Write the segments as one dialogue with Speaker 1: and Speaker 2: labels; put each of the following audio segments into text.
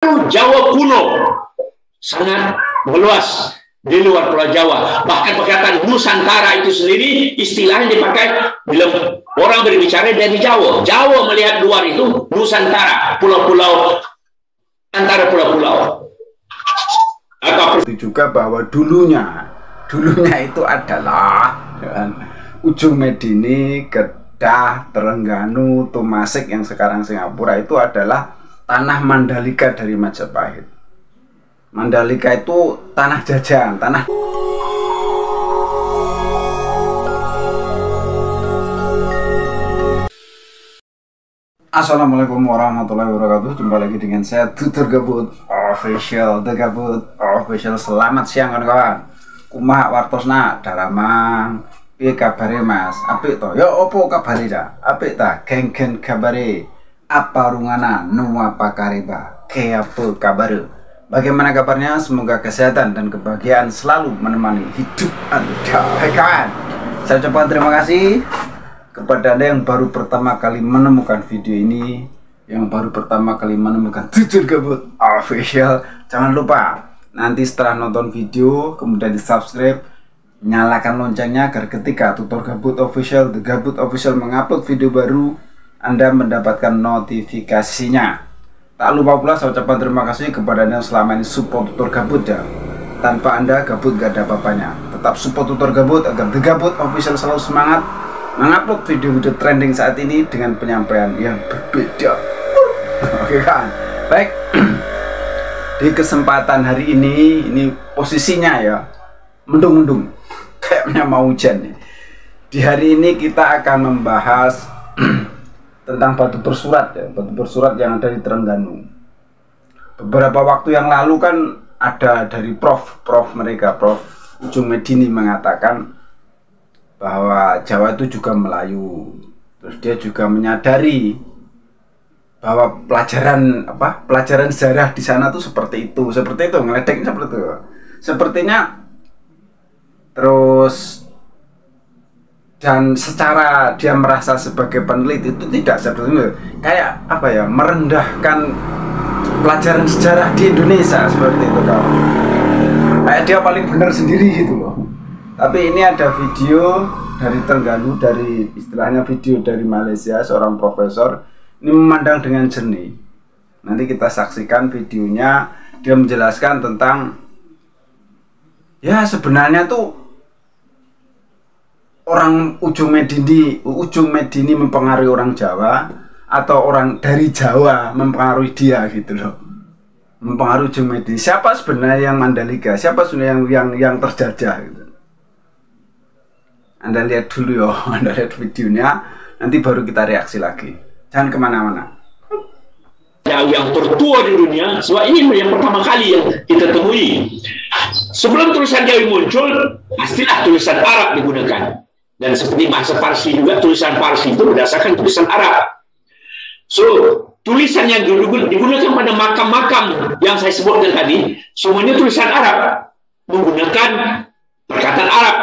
Speaker 1: Jawa kuno sangat meluas di luar Pulau Jawa. Bahkan perkataan Nusantara itu sendiri istilahnya dipakai bila orang berbicara dari Jawa. Jawa melihat luar itu Nusantara, pulau-pulau antara pulau-pulau.
Speaker 2: Itu juga bahwa dulunya itu adalah Ujung Medini, Kedah, Terengganu, Tomasik yang sekarang Singapura itu adalah tanah Mandalika dari Majapahit. Mandalika itu tanah jajahan, tanah. Assalamualaikum warahmatullahi wabarakatuh. Jumpa lagi dengan saya Tutur Gabut Official, The Gabut Official. Selamat siang kawan-kawan. Kumaha wartosna daramang. Piye kabare Mas? Apik to? Ya opo kabare ta? Apik ta? Geng-geng kabare. Apa rungana nuwa pakariba keapu kabaru. Bagaimana kabarnya? Semoga kesehatan dan kebahagiaan selalu menemani hidup Anda. Hai kawan, saya ucapkan terima kasih kepada Anda yang baru pertama kali menemukan video ini, yang baru pertama kali menemukan Tutur Gabut Official. Jangan lupa nanti setelah nonton video kemudian di subscribe, nyalakan loncengnya agar ketika Tutur Gabut Official, The Gabut Official mengupload video baru, Anda mendapatkan notifikasinya. Tak lupa pula saya ucapkan terima kasih kepada Anda yang selama ini support Tutur Gabut ya. Tanpa Anda Gabut gak ada apa-apanya. Tetap support Tutur Gabut agar The Gabut Official selalu semangat mengupload video-video trending saat ini dengan penyampaian yang berbeda. Oke kan? Baik. Di kesempatan hari ini posisinya ya mendung-mendung. Kayaknya mau hujan nih. Di hari ini kita akan membahas tentang batu bersurat ya, batu bersurat yang ada di Terengganu. Beberapa waktu yang lalu kan ada dari Prof Ujung Medini mengatakan bahwa Jawa itu juga Melayu. Terus dia juga menyadari bahwa pelajaran sejarah di sana tuh seperti itu ngeledeknya seperti itu. Sepertinya terus dan secara dia merasa sebagai peneliti itu tidak sebetulnya kayak apa ya, merendahkan pelajaran sejarah di Indonesia seperti itu kawan. Kayak dia paling benar sendiri gitu loh. Tapi ini ada video dari Terengganu, dari istilahnya video dari Malaysia, seorang profesor ini memandang dengan jernih. Nanti kita saksikan videonya. Dia menjelaskan tentang ya sebenarnya tuh orang Ujung Medini mempengaruhi orang Jawa atau orang dari Jawa mempengaruhi dia gitu loh. Mempengaruhi Ujung Medini. Siapa sebenarnya yang Mandalika? Siapa sebenarnya yang terjajah gitu. Anda lihat dulu ya, Anda lihat videonya, nanti baru kita reaksi lagi. Jangan kemana-mana.
Speaker 1: Yang tertua di dunia, sebab ini yang pertama kali yang kita temui. Sebelum tulisan Jawi muncul, pastilah tulisan Arab digunakan. Dan seperti bahasa Parsi juga, tulisan Parsi itu berdasarkan tulisan Arab. So, tulisan yang digunakan pada makam-makam yang saya sebutkan tadi, semuanya tulisan Arab, menggunakan perkataan Arab.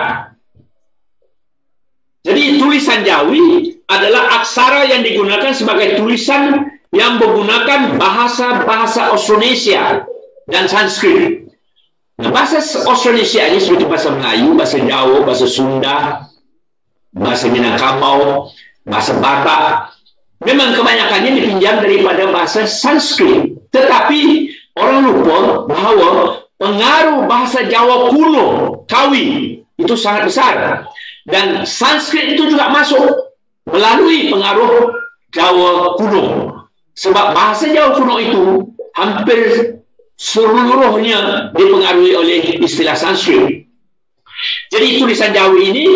Speaker 1: Jadi tulisan Jawi adalah aksara yang digunakan sebagai tulisan yang menggunakan bahasa-bahasa Austronesia dan Sanskrit. Nah, bahasa Austronesia ini seperti bahasa Melayu, bahasa Jawa, bahasa Sunda, bahasa Minangkabau, bahasa Batak, memang kebanyakannya dipinjam daripada bahasa Sanskrit. Tetapi orang lupa bahwa pengaruh bahasa Jawa kuno, Kawi, itu sangat besar. Dan Sanskrit itu juga masuk melalui pengaruh Jawa kuno. Sebab bahasa Jawa kuno itu hampir seluruhnya dipengaruhi oleh istilah Sanskrit. Jadi tulisan Jawi ini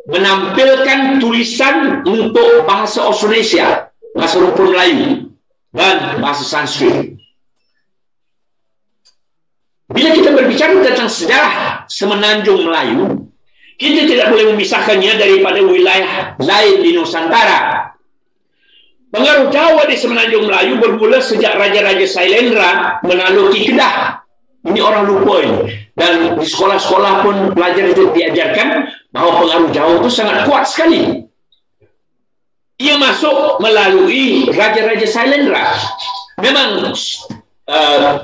Speaker 1: menampilkan tulisan untuk bahasa Austronesia, bahasa rumpun Melayu, dan bahasa Sanskrit. Bila kita berbicara tentang sejarah Semenanjung Melayu, kita tidak boleh memisahkannya daripada wilayah lain di Nusantara. Pengaruh Jawa di Semenanjung Melayu bermula sejak Raja-Raja Sailendra menaklukkan Kedah. Ini orang lupa ini. Dan di sekolah-sekolah pun pelajar itu diajarkan bahwa pengaruh Jawa itu sangat kuat sekali. Ia masuk melalui Raja-Raja Sailendra. Memang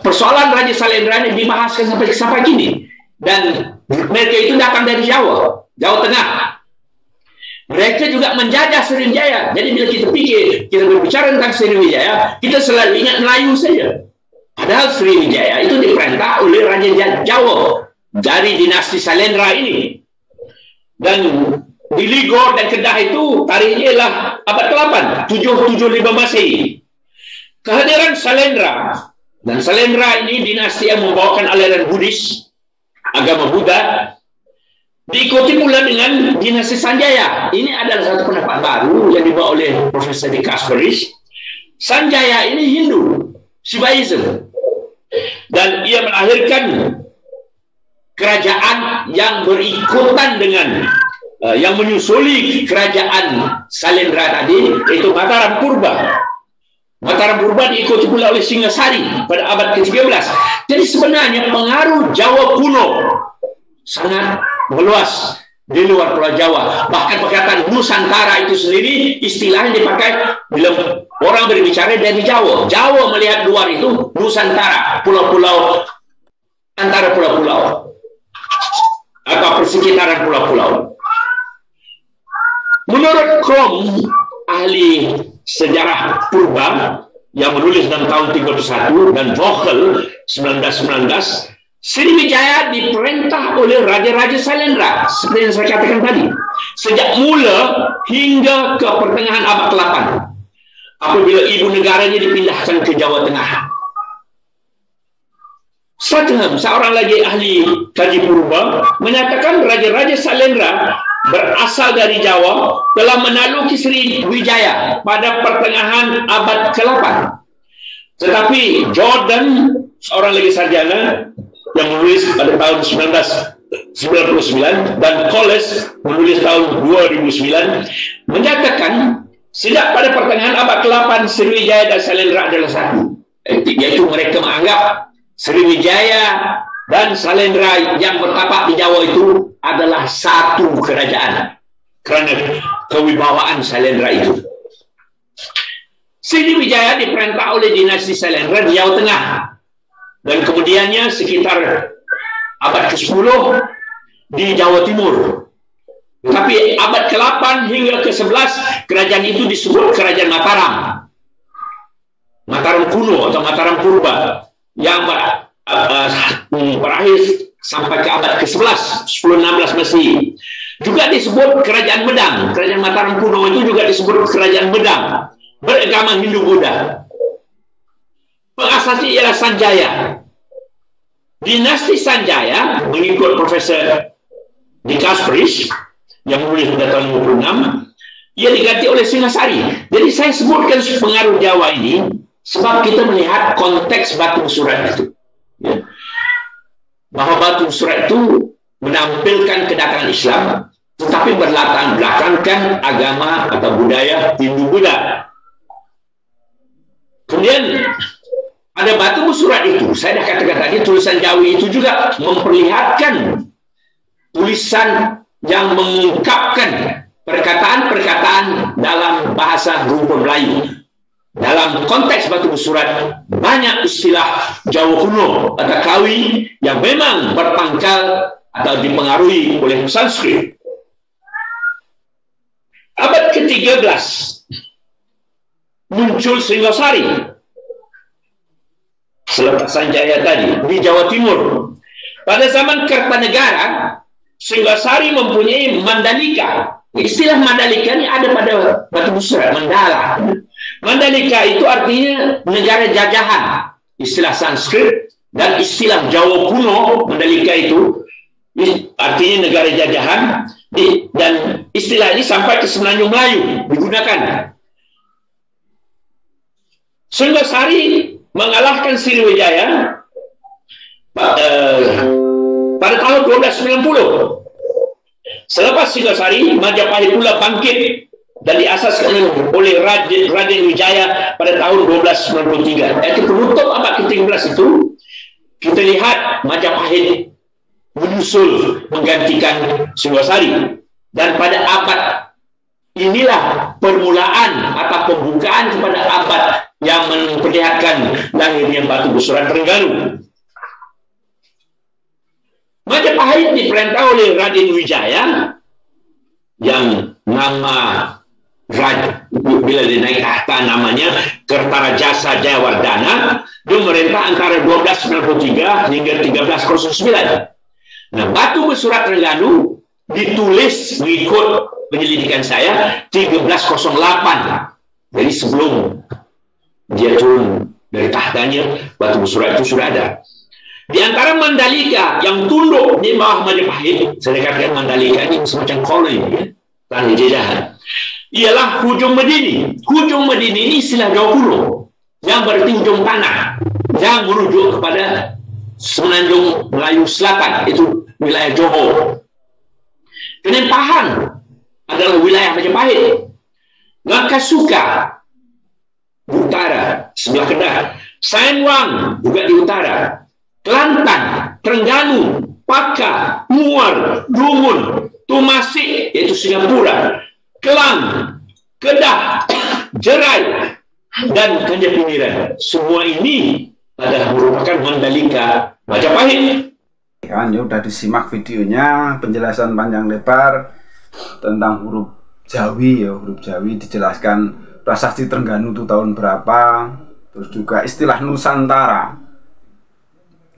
Speaker 1: persoalan Raja Salendra ini dibahaskan sampai kini. Dan mereka itu datang dari Jawa Tengah. Mereka juga menjajah Sriwijaya. Jadi bila kita berbicara tentang Sriwijaya, kita selalu ingat Melayu saja. Padahal Sriwijaya itu diperintah oleh Raja Jawa dari dinasti Salendra ini. Dan di Ligor dan Kedah itu tarikhnya ialah abad ke-8, 775 Masehi. Kehadiran Salendra, dan Salendra ini dinasti yang membawakan aliran Buddhis, agama Buddha, diikuti pula dengan dinasti Sanjaya. Ini adalah satu pendapat baru yang dibawa oleh Profesor De Kasperis. Sanjaya ini Hindu, Shivaism, dan ia melahirkan kerajaan yang berikutan dengan yang menyusuli kerajaan Salendra tadi, yaitu Mataram Purba. Mataram Purba diikuti pula oleh Singasari pada abad ke-13. Jadi sebenarnya pengaruh Jawa kuno sangat meluas di luar Pulau Jawa. Bahkan perkataan Nusantara itu sendiri istilahnya dipakai bila orang berbicara dari Jawa. Jawa melihat luar itu Nusantara, pulau-pulau, antara pulau-pulau atau persekitaran pulau-pulau. Menurut Krom, ahli sejarah purba yang menulis dalam tahun 31, dan Vochel 1919, Sriwijaya diperintah oleh Raja-Raja Salendra, seperti yang saya katakan tadi, sejak mula hingga ke pertengahan abad ke-8, apabila ibu negaranya dipindahkan ke Jawa Tengah. Sadham, seorang lagi ahli kaji purba, menyatakan Raja-Raja Salendra berasal dari Jawa telah menaklukki Sriwijaya pada pertengahan abad ke-8. Tetapi Jordan, seorang lagi sarjana yang menulis pada tahun 1999, dan Coles menulis tahun 2009, menyatakan sejak pada pertengahan abad ke-8 Sriwijaya dan Salendra adalah satu. Yaitu mereka menganggap Sriwijaya dan Salendra yang bertapak di Jawa itu adalah satu kerajaan karena kewibawaan Salendra itu. Sriwijaya diperintah oleh dinasti Salendra di Jawa Tengah, dan kemudiannya sekitar abad ke-10 di Jawa Timur. Tapi abad ke-8 hingga ke-11 kerajaan itu disebut Kerajaan Mataram, Mataram kuno atau Mataram Purba, yang berakhir sampai ke abad ke-11, 1016 Masehi. Juga disebut Kerajaan Medang. Kerajaan Mataram kuno itu juga disebut Kerajaan Medang, beragama Hindu-Buddha. Pengasasnya ialah Sanjaya. Dinasti Sanjaya, mengikut Profesor De Kasperis yang menulis pada tahun 56, ia diganti oleh Singasari. Jadi saya sebutkan pengaruh Jawa ini sebab kita melihat konteks Batu Surat itu, ya, bahwa Batu Surat itu menampilkan kedatangan Islam, tetapi berlatar belakangkan agama atau budaya Hindu-Buddha. Kemudian pada Batu Surat itu, saya dah katakan tadi, tulisan Jawi itu juga memperlihatkan tulisan yang mengungkapkan perkataan-perkataan dalam bahasa rumpun Melayu. Dalam konteks Batu Surat, banyak istilah Jawa kuno atau Kawi yang memang berpangkal atau dipengaruhi oleh Sanskrit. Abad ke-13 muncul Singasari selepas Sanjaya tadi di Jawa Timur. Pada zaman Kertanegara, Singasari mempunyai Mandalika. Istilah Mandalika ini ada pada Batu Surat, Mandala. Mandalika itu artinya negara jajahan, istilah Sanskrit, dan istilah Jawa kuno Mandalika itu artinya negara jajahan, dan istilah ini sampai ke Semenanjung Melayu digunakan. Singasari mengalahkan Sriwijaya pada tahun 1290. Selepas Singasari, Majapahit pula bangkit dan diasaskan oleh Raden Wijaya pada tahun 1293. Itu penutup abad ke-13 itu, kita lihat Majapahit menyusul menggantikan Singasari. Dan pada abad inilah permulaan atau pembukaan kepada abad yang memperlihatkan lahirnya batu bersurat Terengganu. Majapahit diperintah oleh Raden Wijaya yang nama bila dinaik tahta namanya Kertarajasa Jayawardana. Dia merintah antara 1293 hingga 1309. Nah, batu bersurat Terengganu ditulis mengikut penyelidikan saya 1308. Jadi sebelum dia turun dari tahtanya, batu bersurat itu sudah ada. Di antara Mandalika yang tunduk di bawah Majapahit, saya katakan Mandalika ini semacam koloni, ya, tanah jajahan, ialah Hujung Medini. Hujung Medini ini istilah Jawa kuno, yang berarti hujung tanah, yang merujuk kepada Semenanjung Melayu Selatan, itu wilayah Johor. Kenempahan adalah wilayah Majapahit. Ngakasuka di utara, sebelah Kedah. Sainwang juga di utara. Kelantan, Terengganu, Paka, Muar, Dungun, Tumasik, yaitu Singapura, Kelang, Kedah, Jerai, dan Tanjung Pinggiran. Semua ini adalah merupakan Mandalika Majapahit.
Speaker 2: Kan ya udah disimak videonya, penjelasan panjang lebar tentang huruf Jawi ya, huruf Jawi dijelaskan prasasti Terengganu itu tahun berapa, terus juga istilah Nusantara.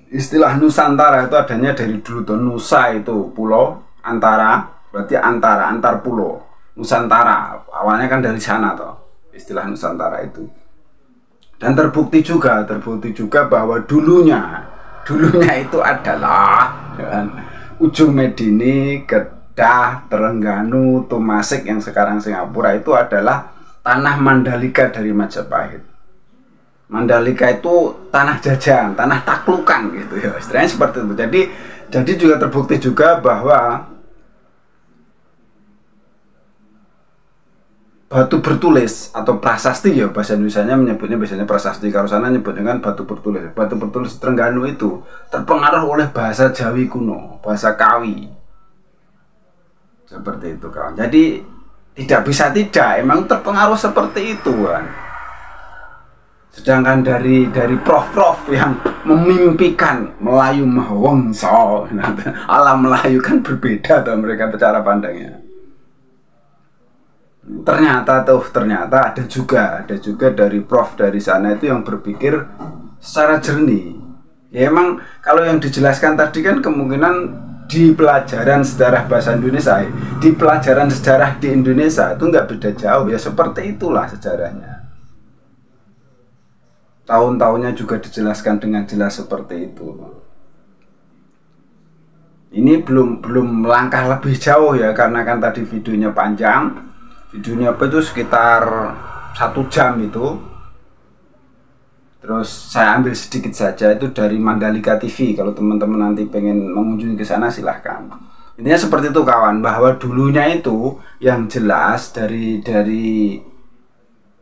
Speaker 2: Istilah Nusantara itu adanya dari dulu tuh. Nusa itu pulau, antara berarti antara, antar pulau. Nusantara awalnya kan dari sana toh, istilah Nusantara itu. Dan terbukti juga bahwa dulunya itu adalah ya, Ujung Medini, Kedah, Terengganu, Tumasik yang sekarang Singapura itu adalah tanah Mandalika dari Majapahit. Mandalika itu tanah jajan, tanah taklukan gitu ya, istilahnya seperti itu. Jadi juga terbukti juga bahwa batu bertulis atau prasasti ya, bahasa Indonesianya menyebutnya biasanya prasasti, kalau sana nyebutnya kan batu bertulis. Batu bertulis Terengganu itu terpengaruh oleh bahasa Jawi kuno, bahasa Kawi. Seperti itu kawan. Jadi tidak bisa tidak, emang terpengaruh seperti itu kan. Sedangkan dari prof-prof yang memimpikan Melayu Mahawangsa, alam Melayu kan berbeda tuh mereka cara pandangnya. Ternyata ada juga dari prof dari sana itu yang berpikir secara jernih. Ya emang kalau yang dijelaskan tadi kan kemungkinan di pelajaran sejarah bahasa Indonesia, di pelajaran sejarah di Indonesia itu nggak beda jauh ya, seperti itulah sejarahnya. Tahun-tahunnya juga dijelaskan dengan jelas seperti itu. Ini belum melangkah lebih jauh ya, karena kan tadi videonya panjang. Videonya apa itu sekitar 1 jam itu. Terus saya ambil sedikit saja itu dari Mandalika TV. Kalau teman-teman nanti pengen mengunjungi ke sana silahkan. Intinya seperti itu kawan, bahwa dulunya itu yang jelas dari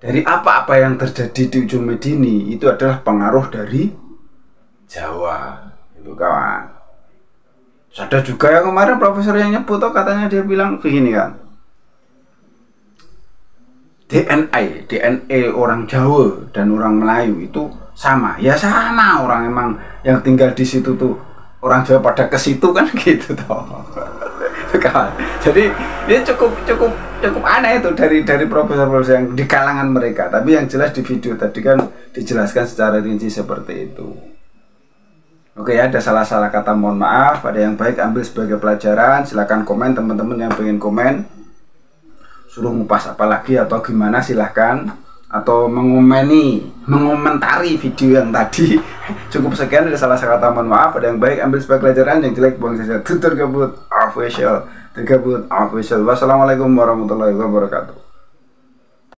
Speaker 2: apa-apa yang terjadi di Ujung Medini itu adalah pengaruh dari Jawa itu kawan. Ada juga yang kemarin profesor yang nyebut katanya dia bilang begini kan, DNA orang Jawa dan orang Melayu itu sama. Ya sama, orang emang yang tinggal di situ tuh orang Jawa pada ke situ kan gitu toh. Jadi ini cukup aneh itu dari profesor-profesor yang di kalangan mereka. Tapi yang jelas di video tadi kan dijelaskan secara rinci seperti itu. Oke ya, ada salah-salah kata mohon maaf. Ada yang baik ambil sebagai pelajaran. Silahkan komen teman-teman yang pengen komen, suruh ngupas apa lagi atau gimana silahkan, atau mengomentari video yang tadi. Cukup sekian, ada salah kata mohon maaf. Ada yang baik ambil sebagai pelajaran, yang jelek buang saja. Tutur Gabut Official. Wassalamualaikum warahmatullahi wabarakatuh.